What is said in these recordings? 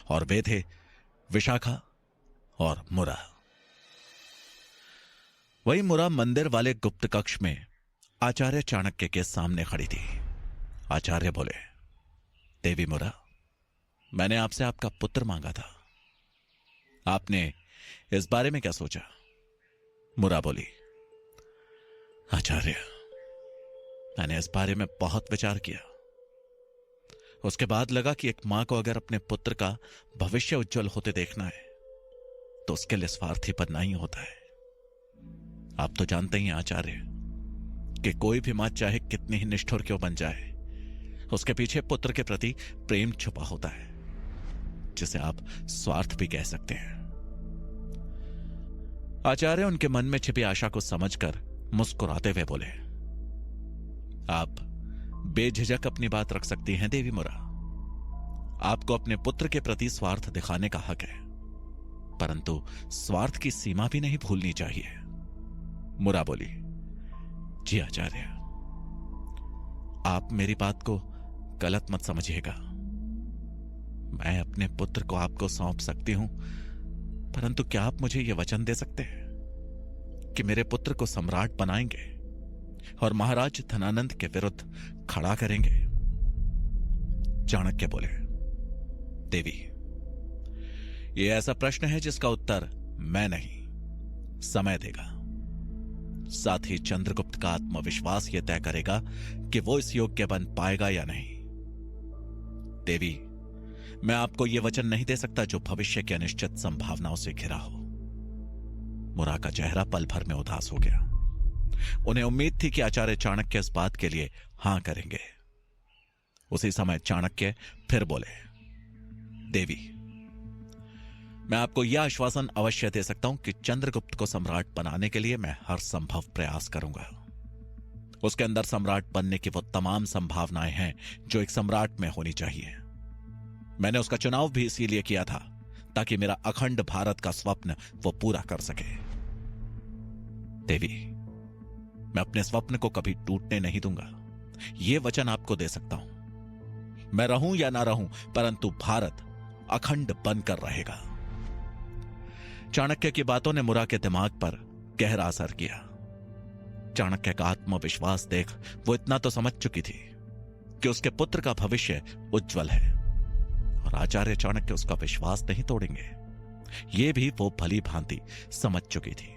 और वे थे विशाखा और मुरा। वही मुरा मंदिर वाले गुप्त कक्ष में आचार्य चाणक्य के सामने खड़ी थी। आचार्य बोले, देवी मुरा, मैंने आपसे आपका पुत्र मांगा था, आपने इस बारे में क्या सोचा? मुरा बोली, आचार्य, मैंने इस बारे में बहुत विचार किया। उसके बाद लगा कि एक मां को अगर अपने पुत्र का भविष्य उज्जवल होते देखना है तो उसके लिए स्वार्थी बनना ही होता है। आप तो जानते ही हैं आचार्य कि कोई भी मां चाहे कितनी ही निष्ठुर क्यों बन जाए, उसके पीछे पुत्र के प्रति प्रेम छुपा होता है, जिसे आप स्वार्थ भी कह सकते हैं। आचार्य उनके मन में छिपी आशा को समझकर मुस्कुराते हुए बोले, आप बेझिझक अपनी बात रख सकती हैं देवी मुरा। आपको अपने पुत्र के प्रति स्वार्थ दिखाने का हक है, परंतु स्वार्थ की सीमा भी नहीं भूलनी चाहिए। मुरा बोली, जी आचार्य, आप मेरी बात को गलत मत समझिएगा। मैं अपने पुत्र को आपको सौंप सकती हूं, परंतु क्या आप मुझे यह वचन दे सकते हैं कि मेरे पुत्र को सम्राट बनाएंगे और महाराज धनानंद के विरुद्ध खड़ा करेंगे? चाणक्य बोले, देवी, यह ऐसा प्रश्न है जिसका उत्तर मैं नहीं, समय देगा। साथ ही चंद्रगुप्त का आत्मविश्वास यह तय करेगा कि वो इस योग्य बन पाएगा या नहीं। देवी, मैं आपको यह वचन नहीं दे सकता जो भविष्य की अनिश्चित संभावनाओं से घिरा हो। मुरा का चेहरा पल भर में उदास हो गया। उन्हें उम्मीद थी कि आचार्य चाणक्य इस बात के लिए हां करेंगे। उसी समय चाणक्य फिर बोले, देवी, मैं आपको यह आश्वासन अवश्य दे सकता हूं कि चंद्रगुप्त को सम्राट बनाने के लिए मैं हर संभव प्रयास करूंगा। उसके अंदर सम्राट बनने की वो तमाम संभावनाएं हैं जो एक सम्राट में होनी चाहिए। मैंने उसका चुनाव भी इसीलिए किया था ताकि मेरा अखंड भारत का स्वप्न वो पूरा कर सके। देवी, मैं अपने स्वप्न को कभी टूटने नहीं दूंगा, यह वचन आपको दे सकता हूं। मैं रहूं या ना रहूं, परंतु भारत अखंड बनकर रहेगा। चाणक्य की बातों ने मुरा के दिमाग पर गहरा असर किया। चाणक्य का आत्मविश्वास देख वो इतना तो समझ चुकी थी कि उसके पुत्र का भविष्य उज्जवल है और आचार्य चाणक्य उसका विश्वास नहीं तोड़ेंगे, यह भी वो भली भांति समझ चुकी थी।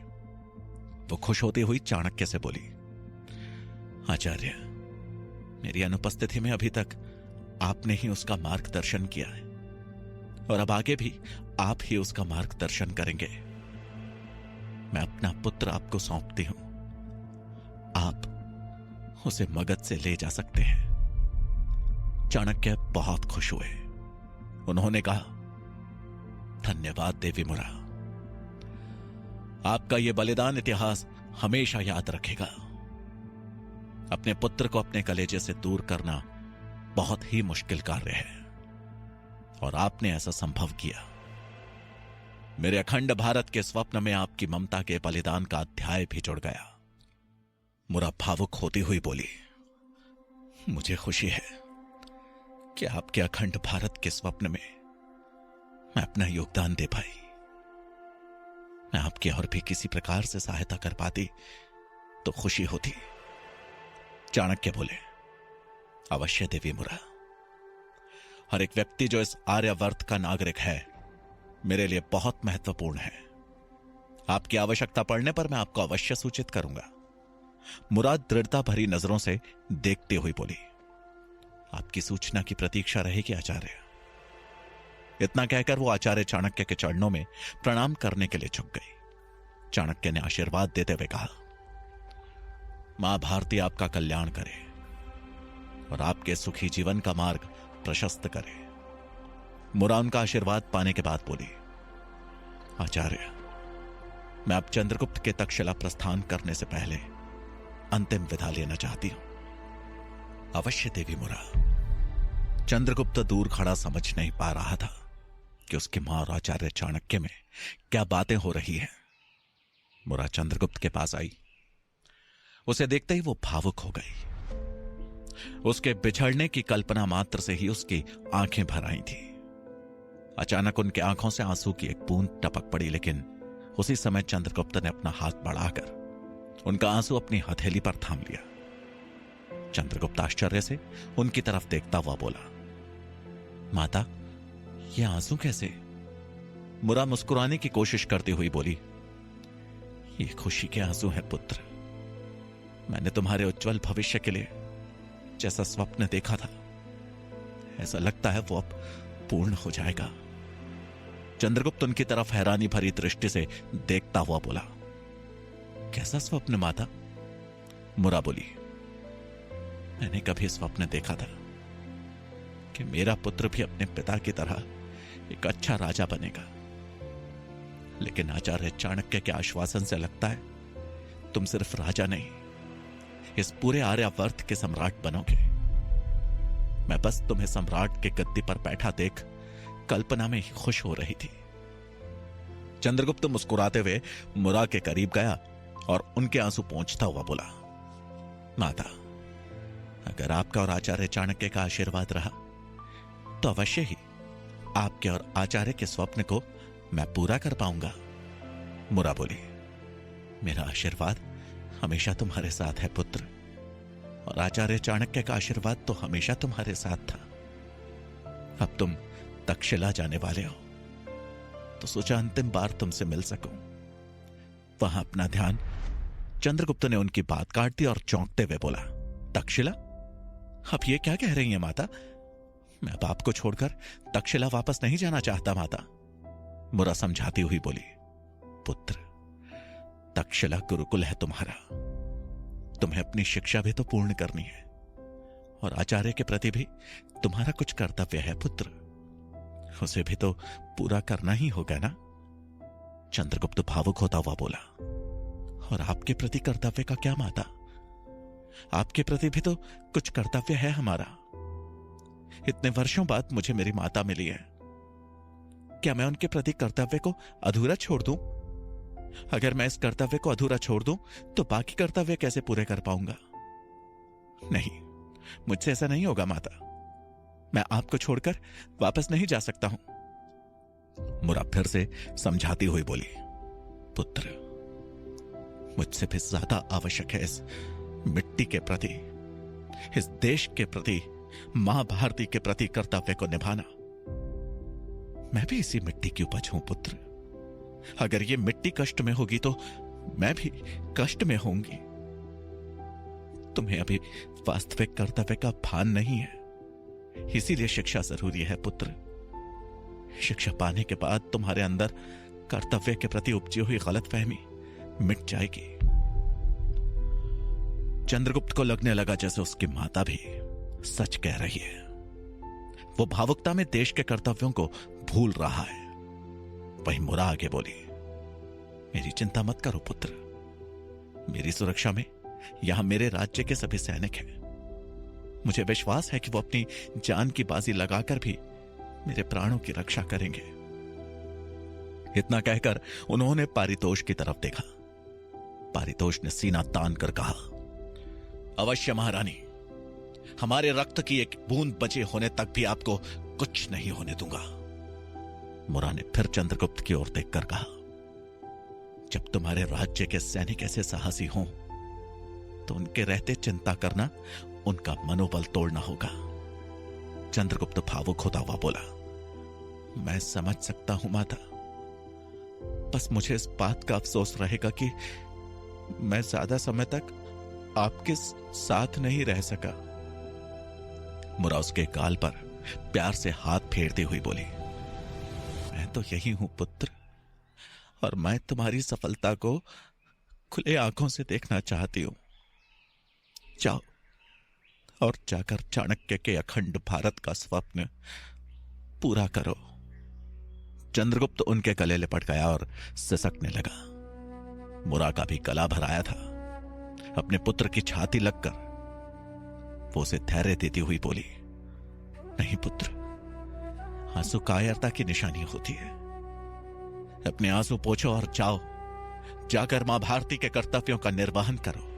वो खुश होती हुई चाणक्य से बोली, आचार्य, मेरी अनुपस्थिति में अभी तक आपने ही उसका मार्गदर्शन किया है और अब आगे भी आप ही उसका मार्गदर्शन करेंगे। मैं अपना पुत्र आपको सौंपती हूं, आप उसे मगध से ले जा सकते हैं। चाणक्य बहुत खुश हुए। उन्होंने कहा, धन्यवाद देवी मुरा, आपका यह बलिदान इतिहास हमेशा याद रखेगा। अपने पुत्र को अपने कलेजे से दूर करना बहुत ही मुश्किल कार्य है और आपने ऐसा संभव किया। मेरे अखंड भारत के स्वप्न में आपकी ममता के बलिदान का अध्याय भी जुड़ गया। मुरा भावुक होती हुई बोली, मुझे खुशी है कि आपके अखंड भारत के स्वप्न में मैं अपना योगदान दे पाई। मैं आपकी और भी किसी प्रकार से सहायता कर पाती तो खुशी होती। चाणक्य बोले, अवश्य देवी मुरा, हर एक व्यक्ति जो इस आर्यावर्त का नागरिक है मेरे लिए बहुत महत्वपूर्ण है। आपकी आवश्यकता पड़ने पर मैं आपको अवश्य सूचित करूंगा। मुरा दृढ़ता भरी नजरों से देखते हुई बोली, आपकी सूचना की प्रतीक्षा रहेगी आचार्य। इतना कहकर वो आचार्य चाणक्य के चरणों में प्रणाम करने के लिए झुक गई। चाणक्य ने आशीर्वाद देते हुए कहा, मां भारती आपका कल्याण करे और आपके सुखी जीवन का मार्ग प्रशस्त करे। मुरा उनका आशीर्वाद पाने के बाद बोली, आचार्य, मैं अब चंद्रगुप्त के तक्षशिला प्रस्थान करने से पहले अंतिम विदा लेना चाहती हूं। अवश्य देवी मुरा। चंद्रगुप्त दूर खड़ा समझ नहीं पा रहा था कि उसकी मां और आचार्य चाणक्य में क्या बातें हो रही हैं। मुरा चंद्रगुप्त के पास आई। उसे देखते ही वो भावुक हो गई। उसके बिछड़ने की कल्पना मात्र से ही उसकी आंखें भर आई थी। अचानक उनके आंखों से आंसू की एक बूंद टपक पड़ी, लेकिन उसी समय चंद्रगुप्त ने अपना हाथ बढ़ाकर उनका आंसू अपनी हथेली पर थाम लिया। चंद्रगुप्त आश्चर्य से उनकी तरफ देखता हुआ बोला, माता, ये आंसू कैसे? मुरा मुस्कुराने की कोशिश करती हुई बोली, ये खुशी के आंसू हैं पुत्र। मैंने तुम्हारे उज्जवल भविष्य के लिए जैसा स्वप्न देखा था, ऐसा लगता है वो अब पूर्ण हो जाएगा। चंद्रगुप्त उनकी तरफ हैरानी भरी दृष्टि से देखता हुआ बोला, कैसा स्वप्न माता? मुरा बोली, मैंने कभी स्वप्न देखा था कि मेरा पुत्र भी अपने पिता की तरह एक अच्छा राजा बनेगा, लेकिन आचार्य चाणक्य के आश्वासन से लगता है तुम सिर्फ राजा नहीं, इस पूरे आर्यावर्त के सम्राट बनोगे। मैं बस तुम्हें सम्राट के गद्दी पर बैठा देख कल्पना में ही खुश हो रही थी। चंद्रगुप्त मुस्कुराते हुए मुरा के करीब गया और उनके आंसू पोंछता हुआ बोला, माता, अगर आपका और आचार्य चाणक्य का आशीर्वाद रहा तो अवश्य ही आपके और आचार्य के स्वप्न को मैं पूरा कर पाऊंगा। मुरा बोली, मेरा आशीर्वाद हमेशा तुम्हारे साथ है पुत्र, और आचार्य चाणक्य का आशीर्वाद तो हमेशा तुम्हारे साथ था। अब तुम तक्षशिला जाने वाले हो, तो सोचा अंतिम बार तुमसे मिल सकूं। वहां अपना ध्यान चंद्रगुप्त ने उनकी बात काट दी और चौंकते हुए बोला, तक्षशिला? अब ये क्या कह रही हैं माता? मैं अब आपको छोड़कर तक्षशिला वापस नहीं जाना चाहता माता। मुरा समझाती हुई बोली, पुत्र, तक्षशिला गुरुकुल है तुम्हारा, तुम्हें अपनी शिक्षा भी तो पूर्ण करनी है, और आचार्य के प्रति भी तुम्हारा कुछ कर्तव्य है पुत्र, उसे भी तो पूरा करना ही होगा ना। चंद्रगुप्त भावुक होता हुआ बोला, और आपके प्रति कर्तव्य का क्या माता? आपके प्रति भी तो कुछ कर्तव्य है हमारा। इतने वर्षों बाद मुझे मेरी माता मिली है, क्या मैं उनके प्रति कर्तव्य को अधूरा छोड़ दूं? अगर मैं इस कर्तव्य को अधूरा छोड़ दूं तो बाकी कर्तव्य कैसे पूरे कर पाऊंगा? नहीं, मुझसे ऐसा नहीं होगा माता, मैं आपको छोड़कर वापस नहीं जा सकता हूं। मुरा फिर से समझाती हुई बोली, पुत्र, मुझसे भी ज्यादा आवश्यक है इस मिट्टी के प्रति, इस देश के प्रति, मां भारती के प्रति कर्तव्य को निभाना। मैं भी इसी मिट्टी की उपज हूं पुत्र, अगर ये मिट्टी कष्ट में होगी तो मैं भी कष्ट में होंगी। तुम्हें अभी वास्तविक कर्तव्य का भान नहीं है, इसीलिए शिक्षा जरूरी है पुत्र। शिक्षा पाने के बाद तुम्हारे अंदर कर्तव्य के प्रति उपजी हुई गलतफहमी मिट जाएगी। चंद्रगुप्त को लगने लगा जैसे उसकी माता भी सच कह रही है। वो भावुकता में देश के कर्तव्यों को भूल रहा है। वहीं मुरा आगे बोली, मेरी चिंता मत करो पुत्र, मेरी सुरक्षा में यहां मेरे राज्य के सभी सैनिक हैं। मुझे विश्वास है कि वो अपनी जान की बाजी लगाकर भी मेरे प्राणों की रक्षा करेंगे। इतना कहकर उन्होंने पारितोष की तरफ देखा। पारितोष ने सीना तान कर कहा, अवश्य महारानी, हमारे रक्त की एक बूंद बचे होने तक भी आपको कुछ नहीं होने दूंगा। मुरा ने फिर चंद्रगुप्त की ओर देखकर कहा, जब तुम्हारे राज्य के सैनिक ऐसे साहसी हों तो उनके रहते चिंता करना उनका मनोबल तोड़ना होगा। चंद्रगुप्त भावुक होता हुआ बोला, मैं समझ सकता हूं माता, बस मुझे इस बात का अफसोस रहेगा कि मैं ज्यादा समय तक आपके साथ नहीं रह सका। मुरा उसके गाल पर प्यार से हाथ फेरती हुई बोली, मैं तो यही हूं पुत्र, और मैं तुम्हारी सफलता को खुले आंखों से देखना चाहती हूं। जाओ और जाकर चाणक्य के अखंड भारत का स्वप्न पूरा करो। चंद्रगुप्त उनके गले लिपट गया और सिसकने लगा। मुरा का भी गला भराया था। अपने पुत्र की छाती लगकर वो उसे धैर्य देती हुई बोली, नहीं पुत्र, आंसू कायरता की निशानी होती है। अपने आंसू पोंछो और जाओ, जाकर मां भारती के कर्तव्यों का निर्वहन करो।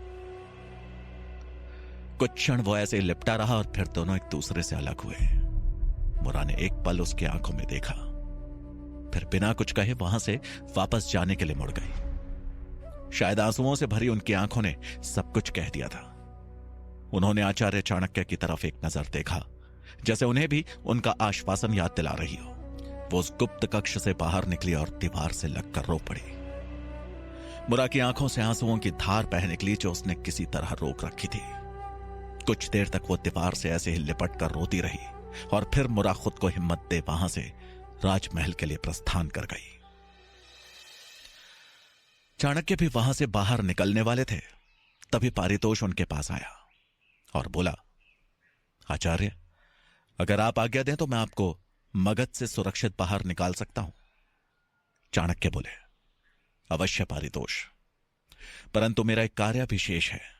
कुछ क्षण वो ऐसे लिपटा रहा और फिर दोनों एक दूसरे से अलग हुए। मुरा ने एक पल उसकी आंखों में देखा, फिर बिना कुछ कहे वहां से वापस जाने के लिए मुड़ गई। शायद आंसुओं से भरी उनकी आंखों ने सब कुछ कह दिया था। उन्होंने आचार्य चाणक्य की तरफ एक नजर देखा, जैसे उन्हें भी उनका आश्वासन याद दिला रही हो। वो उस गुप्त कक्ष से बाहर निकली और दीवार से लगकर रो पड़ी। मुरा की आंखों से आंसुओं की धार बह निकली जो उसने किसी तरह रोक रखी थी। कुछ देर तक वो दीवार से ऐसे ही लिपट कर रोती रही और फिर मुरा खुद को हिम्मत दे वहां से राजमहल के लिए प्रस्थान कर गई। चाणक्य भी वहां से बाहर निकलने वाले थे, तभी पारितोष उनके पास आया और बोला, आचार्य, अगर आप आज्ञा दें तो मैं आपको मगध से सुरक्षित बाहर निकाल सकता हूं। चाणक्य बोले, अवश्य पारितोष, परंतु मेरा एक कार्य विशेष है।